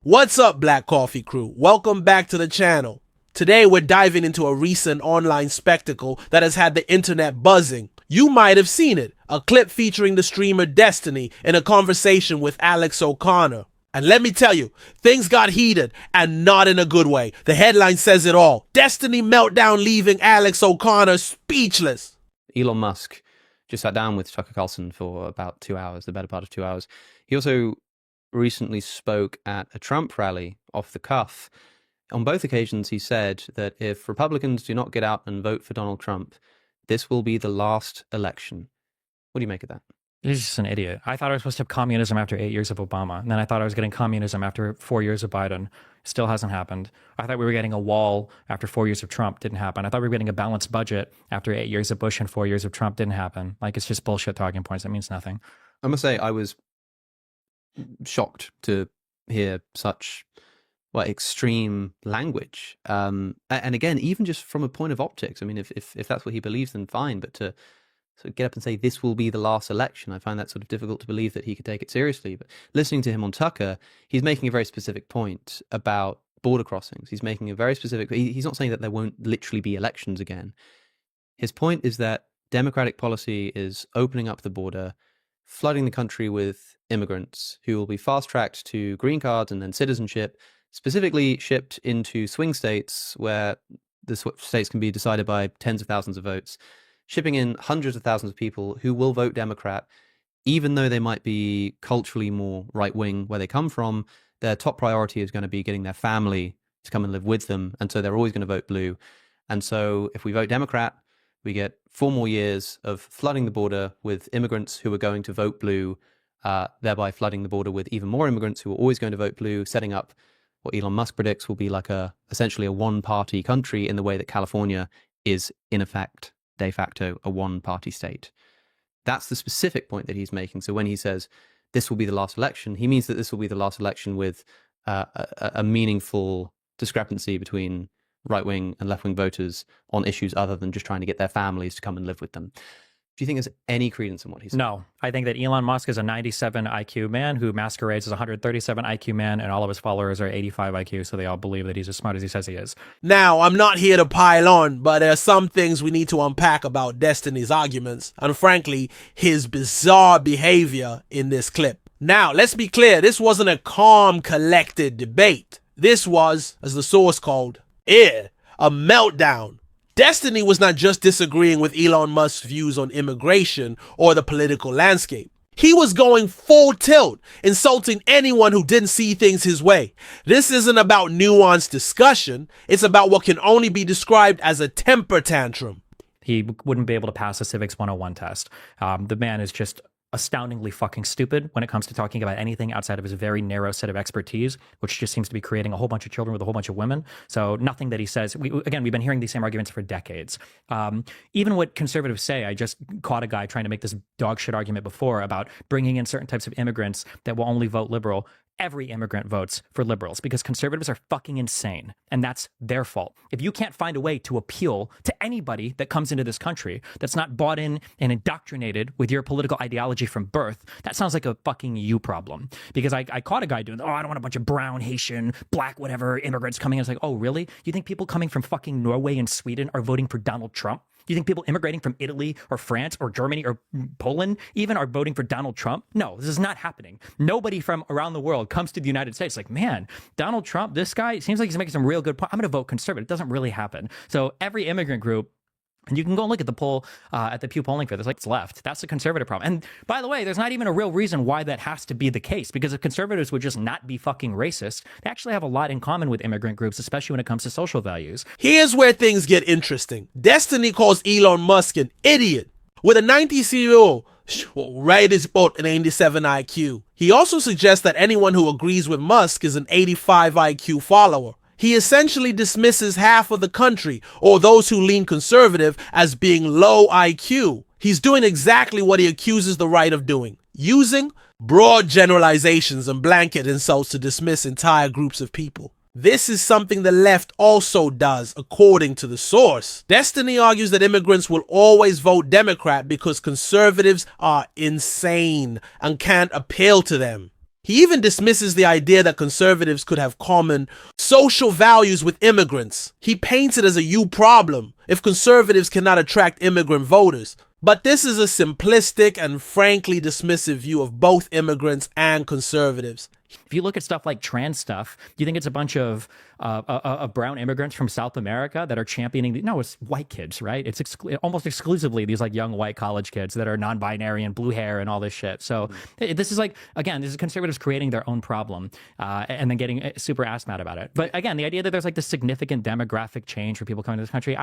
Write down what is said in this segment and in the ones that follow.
What's up, Black Coffee Crew? Welcome back to the channel. Today we're diving into a recent online spectacle that has had the internet buzzing. You might have seen it, a clip featuring the streamer Destiny in a conversation with Alex O'Connor. And let me tell you, things got heated, and not in a good way. The headline says it all. Destiny meltdown leaving Alex O'Connor speechless. Elon Musk just sat down with Tucker Carlson for about 2 hours, the better part of 2 hours. He also recently spoke at a Trump rally off the cuff. On both occasions, he said that if Republicans do not get out and vote for Donald Trump, this will be the last election. What do you make of that? He's just an idiot. I thought I was supposed to have communism after 8 years of Obama. And then I thought I was getting communism after 4 years of Biden. Still hasn't happened. I thought we were getting a wall after 4 years of Trump. Didn't happen. I thought we were getting a balanced budget after 8 years of Bush and 4 years of Trump. Didn't happen. Like, it's just bullshit talking points. That means nothing. I must say, I was shocked to hear such extreme language. And again, even just from a point of optics, I mean, if that's what he believes, then fine. But to sort of get up and say this will be the last election, I find that sort of difficult to believe that he could take it seriously. But listening to him on Tucker, he's making a very specific point about border crossings. He's making a very specific, he's not saying that there won't literally be elections again. His point is that Democratic policy is opening up the border, flooding the country with immigrants who will be fast-tracked to green cards and then citizenship, specifically shipped into swing states where the states can be decided by tens of thousands of votes, shipping in hundreds of thousands of people who will vote Democrat, even though they might be culturally more right-wing where they come from. Their top priority is going to be getting their family to come and live with them, and so they're always going to vote blue. And so if we vote Democrat, we get 4 more years of flooding the border with immigrants who are going to vote blue, thereby flooding the border with even more immigrants who are always going to vote blue, setting up what Elon Musk predicts will be like essentially a one-party country in the way that California is, in effect, de facto, a one-party state. That's the specific point that he's making. So when he says this will be the last election, he means that this will be the last election with a meaningful discrepancy between right-wing and left-wing voters on issues other than just trying to get their families to come and live with them. Do you think there's any credence in what he's saying? No. I think that Elon Musk is a 97 IQ man who masquerades as a 137 IQ man, and all of his followers are 85 IQ, so they all believe that he's as smart as he says he is. Now, I'm not here to pile on, but there are some things we need to unpack about Destiny's arguments, and frankly, his bizarre behavior in this clip. Now, let's be clear, this wasn't a calm, collected debate. This was, as the source called, a meltdown. Destiny was not just disagreeing with Elon Musk's views on immigration or the political landscape. He was going full tilt, insulting anyone who didn't see things his way. This isn't about nuanced discussion. It's about what can only be described as a temper tantrum. He wouldn't be able to pass a Civics 101 test. The man is just astoundingly fucking stupid when it comes to talking about anything outside of his very narrow set of expertise, which just seems to be creating a whole bunch of children with a whole bunch of women. So nothing that he says, we've been hearing these same arguments for decades. Even what conservatives say, I just caught a guy trying to make this dog shit argument before about bringing in certain types of immigrants that will only vote liberal. Every immigrant votes for liberals because conservatives are fucking insane, and that's their fault. If you can't find a way to appeal to anybody that comes into this country that's not bought in and indoctrinated with your political ideology from birth, that sounds like a fucking you problem. Because I caught a guy doing, I don't want a bunch of brown, Haitian, black, whatever immigrants coming in. It's like, oh, really? You think people coming from fucking Norway and Sweden are voting for Donald Trump? Do you think people immigrating from Italy or France or Germany or Poland even are voting for Donald Trump? No, this is not happening. Nobody from around the world comes to the United States like, man, Donald Trump, this guy seems like he's making some real good points. I'm going to vote conservative. It doesn't really happen. So every immigrant group, and you can go and look at the poll at the Pew polling for this, like it's left. That's the conservative problem. And by the way, there's not even a real reason why that has to be the case, because if conservatives would just not be fucking racist, they actually have a lot in common with immigrant groups, especially when it comes to social values. Here's where things get interesting. Destiny calls Elon Musk an idiot with a 90 CEO, right as about an 87 IQ. He also suggests that anyone who agrees with Musk is an 85 IQ follower. He essentially dismisses half of the country, or those who lean conservative, as being low IQ. He's doing exactly what he accuses the right of doing, using broad generalizations and blanket insults to dismiss entire groups of people. This is something the left also does, according to the source. Destiny argues that immigrants will always vote Democrat because conservatives are insane and can't appeal to them. He even dismisses the idea that conservatives could have common social values with immigrants. He paints it as a you problem if conservatives cannot attract immigrant voters. But this is a simplistic and frankly dismissive view of both immigrants and conservatives. If you look at stuff like trans stuff, do you think it's a bunch of brown immigrants from South America that are championing? No, it's white kids, right? It's almost exclusively these like young white college kids that are non-binary and blue hair and all this shit. So this is like, again, this is conservatives creating their own problem and then getting super ass mad about it. But again, the idea that there's like this significant demographic change for people coming to this country,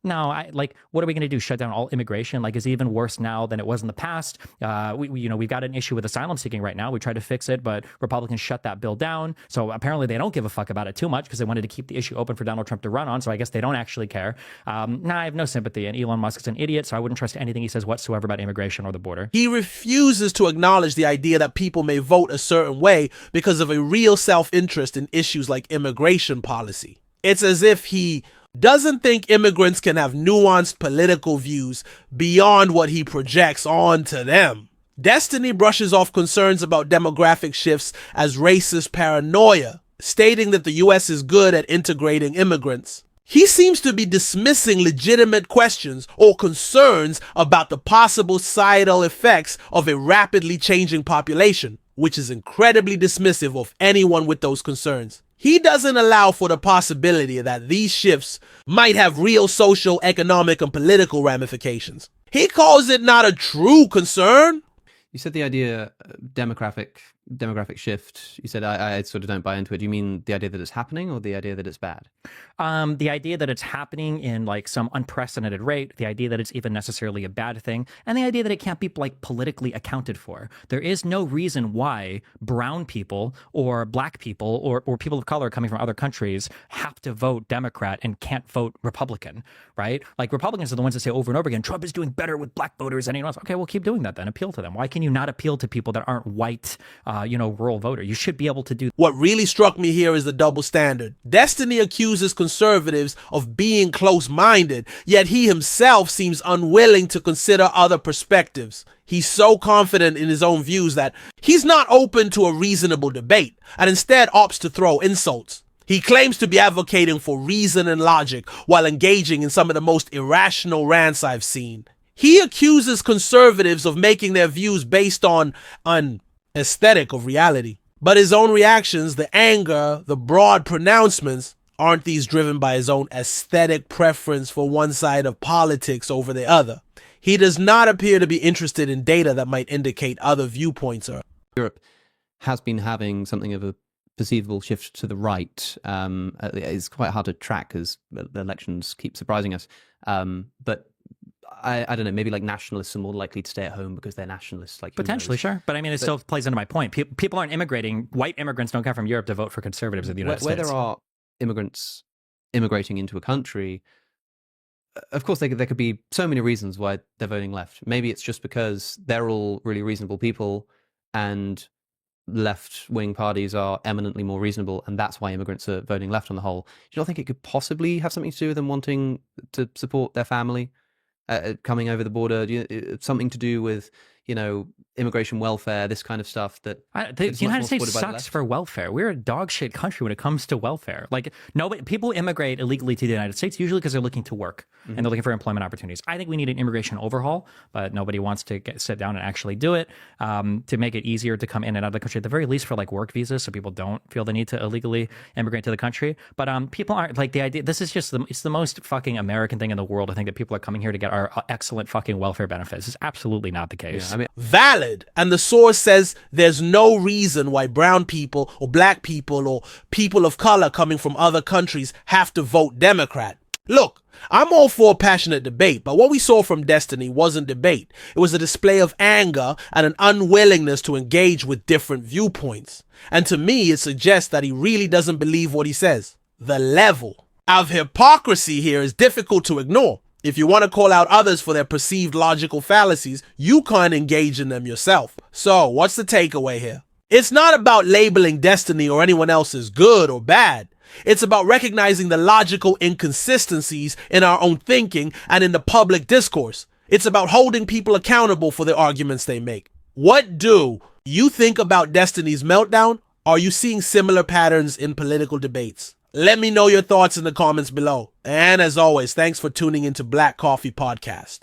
like, what are we going to do? Shut down all immigration? Like, is it even worse now than it was in the past? We've got an issue with asylum seeking right now. We tried to fix it, but Republicans shut that bill down. So apparently they don't give a fuck about it too much because they wanted to keep the issue open for Donald Trump to run on. So I guess they don't actually care. I have no sympathy. And Elon Musk is an idiot, so I wouldn't trust anything he says whatsoever about immigration or the border. He refuses to acknowledge the idea that people may vote a certain way because of a real self-interest in issues like immigration policy. It's as if he doesn't think immigrants can have nuanced political views beyond what he projects onto them. Destiny brushes off concerns about demographic shifts as racist paranoia, stating that the US is good at integrating immigrants. He seems to be dismissing legitimate questions or concerns about the possible societal effects of a rapidly changing population, which is incredibly dismissive of anyone with those concerns. He doesn't allow for the possibility that these shifts might have real social, economic, and political ramifications. He calls it not a true concern. You said the idea demographic shift. You said I sort of don't buy into it. Do you mean the idea that it's happening or the idea that it's bad? The idea that it's happening in like some unprecedented rate, the idea that it's even necessarily a bad thing, and the idea that it can't be like politically accounted for. There is no reason why brown people or black people or people of color coming from other countries have to vote Democrat and can't vote Republican, right? Like Republicans are the ones that say over and over again, Trump is doing better with black voters than anyone else. Okay, well, keep doing that then. Appeal to them. Why can you not appeal to people that aren't white, rural voter? You should be able to do. What really struck me here is the double standard. Destiny accuses conservatives of being close-minded, yet he himself seems unwilling to consider other perspectives. He's so confident in his own views that he's not open to a reasonable debate and instead opts to throw insults. He claims to be advocating for reason and logic while engaging in some of the most irrational rants I've seen. He accuses conservatives of making their views based on an aesthetic of reality. But his own reactions, the anger, the broad pronouncements, aren't these driven by his own aesthetic preference for one side of politics over the other? He does not appear to be interested in data that might indicate other viewpoints. Europe has been having something of a perceivable shift to the right. It's quite hard to track because the elections keep surprising us. But I don't know, maybe like nationalists are more likely to stay at home because they're nationalists. Like potentially, sure. But I mean, it still plays into my point. People aren't immigrating. White immigrants don't come from Europe to vote for conservatives in the United States. Where there are immigrants immigrating into a country, of course, there could be so many reasons why they're voting left. Maybe it's just because they're all really reasonable people and left-wing parties are eminently more reasonable, and that's why immigrants are voting left on the whole. Do you not think it could possibly have something to do with them wanting to support their family coming over the border? Something to do with, immigration welfare, this kind of stuff? The United States sucks for welfare. We're a dog shit country when it comes to welfare. Like, nobody, people immigrate illegally to the United States usually because they're looking to work and they're looking for employment opportunities. I think we need an immigration overhaul, but nobody wants to sit down and actually do it to make it easier to come in and out of the country, at the very least for like work visas, so people don't feel the need to illegally immigrate to the country. But people aren't like the idea. This is just it's the most fucking American thing in the world. I think that people are coming here to get our excellent fucking welfare benefits. It's absolutely not the case. Yeah, I mean, valid. And the source says there's no reason why brown people or black people or people of color coming from other countries have to vote Democrat. Look, I'm all for passionate debate, but what we saw from Destiny wasn't debate. It was a display of anger and an unwillingness to engage with different viewpoints. And to me, it suggests that he really doesn't believe what he says. The level of hypocrisy here is difficult to ignore. If you want to call out others for their perceived logical fallacies, you can't engage in them yourself. So, what's the takeaway here? It's not about labeling Destiny or anyone else as good or bad. It's about recognizing the logical inconsistencies in our own thinking and in the public discourse. It's about holding people accountable for the arguments they make. What do you think about Destiny's Meltdown? Are you seeing similar patterns in political debates? Let me know your thoughts in the comments below. And as always, thanks for tuning into Black Coffee Podcast.